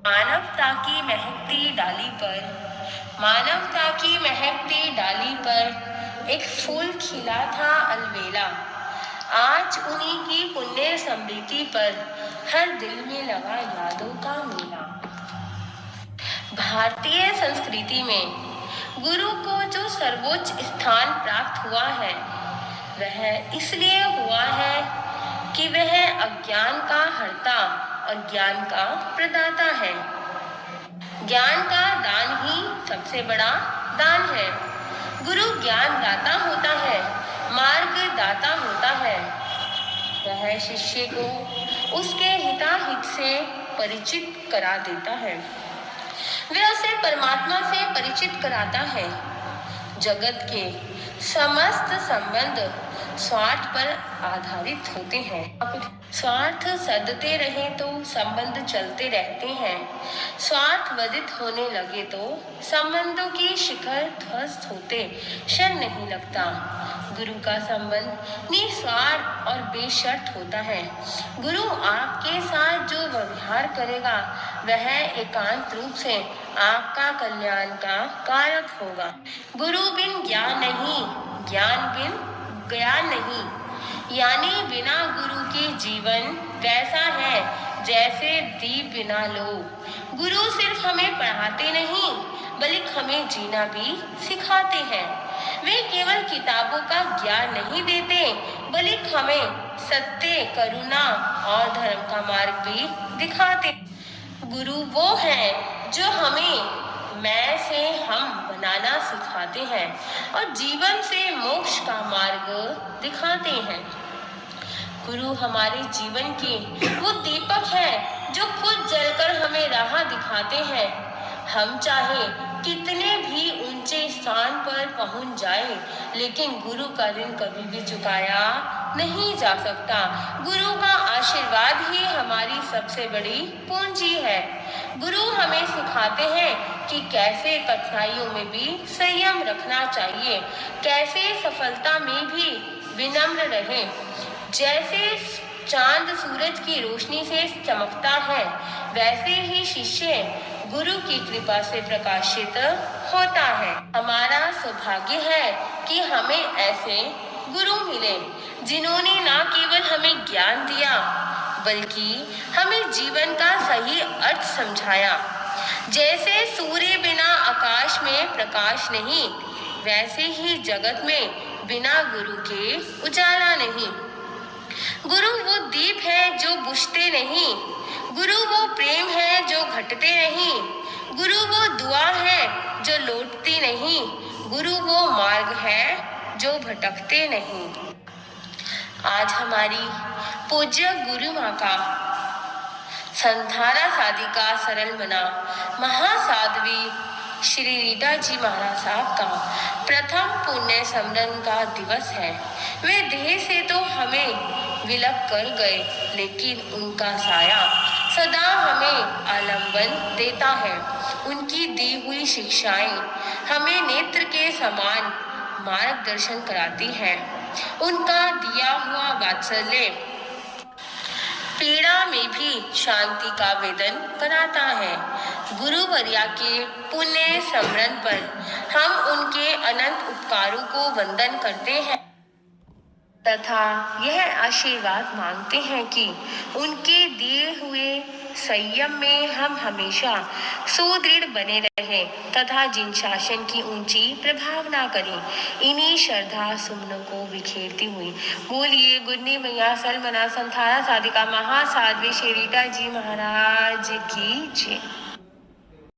मानवता की महकती डाली पर, मानवता की महकती डाली पर एक फूल खिला था अलबेला। आज उन्हीं की पुण्य स्मृति पर हर दिल में लगा यादों का मेला। भारतीय संस्कृति में गुरु को जो सर्वोच्च स्थान प्राप्त हुआ है, वह इसलिए हुआ है कि वह अज्ञान का हर्ता और ज्ञान का प्रदाता है। ज्ञान का दान ही सबसे बड़ा दान है। गुरु ज्ञान दाता होता है, मार्ग दाता होता है। वह शिष्य को उसके हिताहित से परिचित करा देता है, वह उसे परमात्मा से परिचित कराता है। जगत के समस्त संबंध स्वार्थ पर आधारित होते हैं। स्वार्थ सदते रहे तो संबंध चलते रहते हैं, स्वार्थ वर्धित होने लगे तो संबंधों की शिखर ध्वस्त होते क्षण नहीं लगता। गुरु का संबंध निस्वार्थ और बेशर्त होता है। गुरु आपके साथ जो व्यवहार करेगा वह एकांत रूप से आपका कल्याण का कारक होगा। गुरु बिन ज्ञान नहीं, ज्ञान बिन ज्ञान नहीं, यानी बिना गुरु के जीवन वैसा है जैसे दीप बिना लो। गुरु सिर्फ हमें पढ़ाते नहीं बल्कि हमें जीना भी सिखाते हैं। वे केवल किताबों का ज्ञान नहीं देते बल्कि हमें सत्य, करुणा और धर्म का मार्ग भी दिखाते। गुरु वो है जो हमें मैं से हम बनाना सिखाते हैं और जीवन से मोक्ष का मार्ग दिखाते हैं। गुरु हमारे जीवन के वो दीपक है जो खुद जलकर हमें राह दिखाते हैं। हम चाहे कितने भी ऊंचे स्थान पर पहुंच जाए, लेकिन गुरु का ऋण कभी भी चुकाया नहीं जा सकता। गुरु का आशीर्वाद ही हमारी सबसे बड़ी पूंजी है। गुरु हमें सिखाते हैं कि कैसे कठिनाइयों में भी संयम रखना चाहिए, कैसे सफलता में भी विनम्र रहें। जैसे चांद सूरज की रोशनी से चमकता है, वैसे ही शिष्य गुरु की कृपा से प्रकाशित होता है। हमारा सौभाग्य है कि हमें ऐसे गुरु मिले जिन्होंने न केवल हमें ज्ञान दिया बल्कि हमें जीवन का सही अर्थ समझाया। जैसे सूर्य बिना आकाश में प्रकाश नहीं, वैसे ही जगत में बिना गुरु के उजाला नहीं। गुरु वो दीप है जो बुझते नहीं, गुरु वो प्रेम है जो घटते नहीं, गुरु वो दुआ है जो लौटती नहीं, गुरु वो मार्ग है जो भटकते नहीं। आज हमारी पूज्य गुरु माँ का संधारा साधिका सरल मना महासाध्वी श्री रीटा जी महाराज साहब का प्रथम पुण्य स्मरण का दिवस है। वे देह से तो हमें विलग कर गए, लेकिन उनका साया सदा हमें आलंबन देता है। उनकी दी हुई शिक्षाएं हमें नेत्र के समान मार्गदर्शन कराती हैं। उनका दिया हुआ वात्सल्य पीड़ा में भी शांति का वेदन बनाता है। गुरुवर्या के पुण्य स्मरण पर हम उनके अनंत उपकारों को वंदन करते हैं तथा यह आशीर्वाद मांगते हैं कि उनके दिए हुए संयम में हम हमेशा सुदृढ़ बने रहें तथा जिन शासन की ऊंची प्रभावना करें। इन्हीं श्रद्धा सुमनों को बिखेरती हुई बोलिए गुरनी मैया सलमना संथारा साधिका महासाध्वी श्री रीटा जी महाराज की जय।